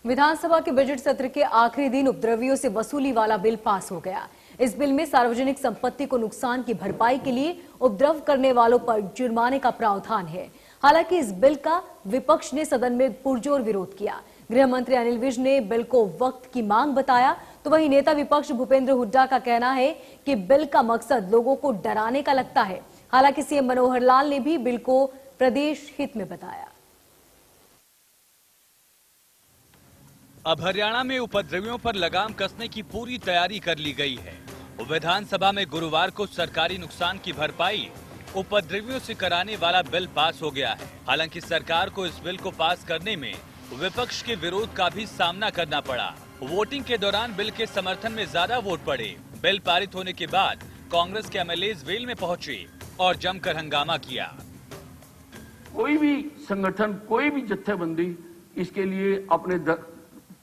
विधानसभा के बजट सत्र के आखिरी दिन उपद्रवियों से वसूली वाला बिल पास हो गया। इस बिल में सार्वजनिक संपत्ति को नुकसान की भरपाई के लिए उपद्रव करने वालों पर जुर्माने का प्रावधान है। हालांकि इस बिल का विपक्ष ने सदन में पुरजोर विरोध किया। गृह मंत्री अनिल विज ने बिल को वक्त की मांग बताया, तो वहीं नेता विपक्ष भूपेंद्र हुड्डा का कहना है कि बिल का मकसद लोगों को डराने का लगता है। हालांकि सीएम मनोहर लाल ने भी बिल को प्रदेश हित में बताया। अब हरियाणा में उपद्रवियों पर लगाम कसने की पूरी तैयारी कर ली गई है। विधानसभा में गुरुवार को सरकारी नुकसान की भरपाई उपद्रवियों से कराने वाला बिल पास हो गया है। हालांकि सरकार को इस बिल को पास करने में विपक्ष के विरोध का भी सामना करना पड़ा। वोटिंग के दौरान बिल के समर्थन में ज्यादा वोट पड़े। बिल पारित होने के बाद कांग्रेस के एमएलए वेल में पहुंचे और जमकर हंगामा किया। कोई भी संगठन, कोई भी जत्थेबंदी इसके लिए अपने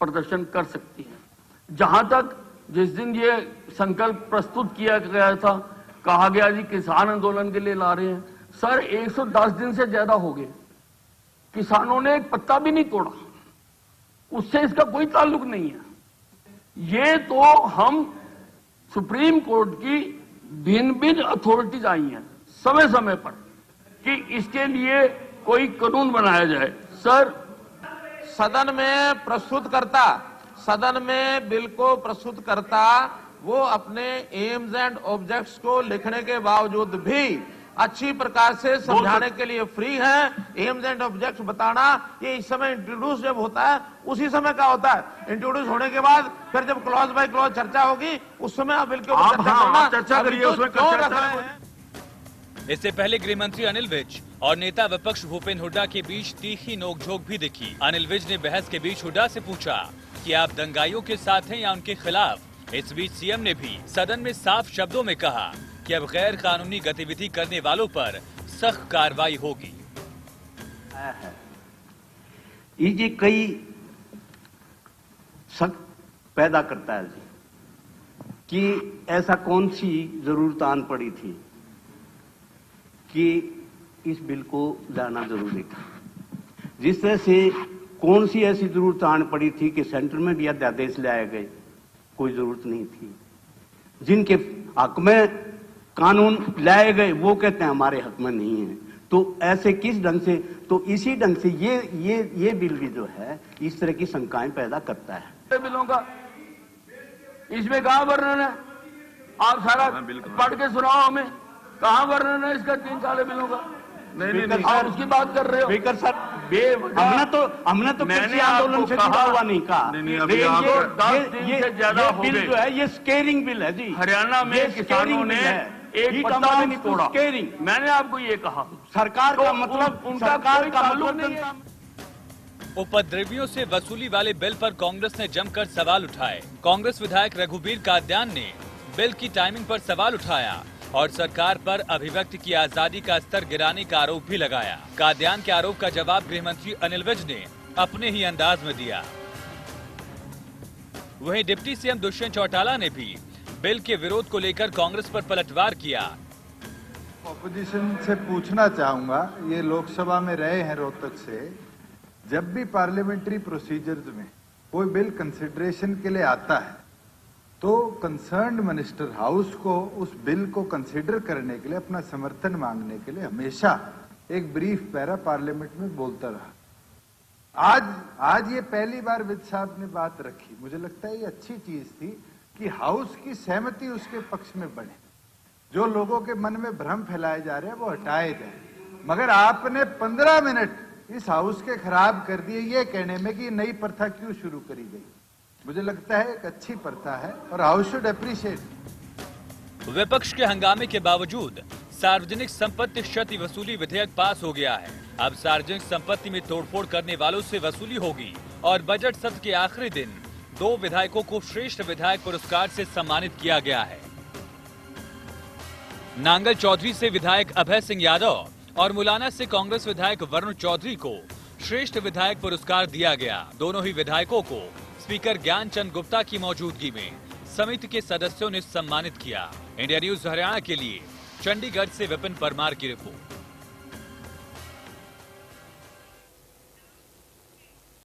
प्रदर्शन कर सकती है। जहां तक जिस दिन ये संकल्प प्रस्तुत किया गया था, कहा गया जी किसान आंदोलन के लिए ला रहे हैं। सर 110 दिन से ज्यादा हो गए, किसानों ने एक पत्ता भी नहीं तोड़ा, उससे इसका कोई ताल्लुक नहीं है। ये तो हम सुप्रीम कोर्ट की भिन्न भिन्न अथॉरिटीज आई हैं समय समय पर कि इसके लिए कोई कानून बनाया जाए। सर सदन में प्रस्तुत करता, सदन में बिल को प्रस्तुत करता, वो अपने एम्स एंड ऑब्जेक्ट्स को लिखने के बावजूद भी अच्छी प्रकार से समझाने के लिए फ्री है। एम्स एंड ऑब्जेक्ट्स बताना ये इस समय इंट्रोड्यूस जब होता है उसी समय का होता है। इंट्रोड्यूस होने के बाद फिर जब क्लॉज बाय क्लॉज चर्चा होगी उस समय आप बिल के ऊपर चर्चा करिए, उसमें क्यों रख रहे हैं। इससे पहले गृह मंत्री अनिल विज और नेता विपक्ष भूपेंद्र हुड्डा के बीच तीखी नोकझोंक भी दिखी। अनिल विज ने बहस के बीच हुड्डा से पूछा कि आप दंगाइयों के साथ हैं या उनके खिलाफ। इस बीच सीएम ने भी सदन में साफ शब्दों में कहा कि अब गैर कानूनी गतिविधि करने वालों पर सख्त कार्रवाई होगी। ये कई शक पैदा करता है जी कि ऐसा कौन सी जरूरत आन पड़ी थी कि इस बिल को लाना जरूरी था। जिस तरह से कौन सी ऐसी जरूरत आन पड़ी थी कि सेंटर में भी अध्यादेश लाए गए, कोई जरूरत नहीं थी। जिनके हक में कानून लाए गए वो कहते हैं हमारे हक में नहीं है। तो ऐसे किस ढंग से, तो इसी ढंग से ये बिल भी जो है इस तरह की शंकाएं पैदा करता है। बिलों का इसमें कहां वर्णन है? आप सारा पढ़ के सुनाओ हमें, कहां वर्णन है इसका 3 साल बिलों का? नहीं आप उसकी बात कर रहे हो। स्पीकर सर, हमने तो किसी आंदोलन से जुड़ा हुआ नहीं कहा। ये ज्यादा बिल जो है ये स्केरिंग बिल है जी। हरियाणा में किसानों ने एक पत्ता भी नहीं तोड़ा। स्केरिंग, मैंने आपको ये कहा। सरकार का मतलब, सरकार का मतलब नहीं है। उपद्रवियों से वसूली वाले बिल पर कांग्रेस ने जमकर सवाल उठाए। कांग्रेस विधायक रघुबीर काद्यान ने बिल की टाइमिंग पर सवाल उठाया और सरकार पर अभिव्यक्ति की आजादी का स्तर गिराने का आरोप भी लगाया। काद्यान के आरोप का जवाब गृह मंत्री अनिल विज ने अपने ही अंदाज में दिया। वहीं डिप्टी सीएम दुष्यंत चौटाला ने भी बिल के विरोध को लेकर कांग्रेस पर पलटवार किया। ऑपोजिशन से पूछना चाहूंगा, ये लोकसभा में रहे हैं रोहतक से, जब भी पार्लियामेंट्री प्रोसीजर्स में कोई बिल कंसिडरेशन के लिए आता है तो कंसर्न्ड मिनिस्टर हाउस को उस बिल को कंसीडर करने के लिए, अपना समर्थन मांगने के लिए हमेशा एक ब्रीफ पैरा पार्लियामेंट में बोलता रहा। आज ये पहली बार विज साहब ने बात रखी। मुझे लगता है ये अच्छी चीज थी कि हाउस की सहमति उसके पक्ष में बने। जो लोगों के मन में भ्रम फैलाए जा रहे हैं वो हटाए जाए। मगर आपने 15 मिनट इस हाउस के खराब कर दिए ये कहने में कि नई प्रथा क्यों शुरू करी गई। मुझे लगता है एक अच्छी प्रथा है और हाउस शुड अप्रिशिएट। विपक्ष के हंगामे के बावजूद सार्वजनिक संपत्ति क्षति वसूली विधेयक पास हो गया है। अब सार्वजनिक संपत्ति में तोड़फोड़ करने वालों से वसूली होगी और बजट सत्र के आखिरी दिन 2 विधायकों को श्रेष्ठ विधायक पुरस्कार से सम्मानित किया गया है। नांगल चौधरी से विधायक अभय सिंह यादव और मुलाना से कांग्रेस विधायक वरुण चौधरी को श्रेष्ठ विधायक पुरस्कार दिया गया। दोनों ही विधायकों को स्पीकर ज्ञानचंद गुप्ता की मौजूदगी में समिति के सदस्यों ने सम्मानित किया। इंडिया न्यूज हरियाणा के लिए चंडीगढ़ से विपिन परमार की रिपोर्ट।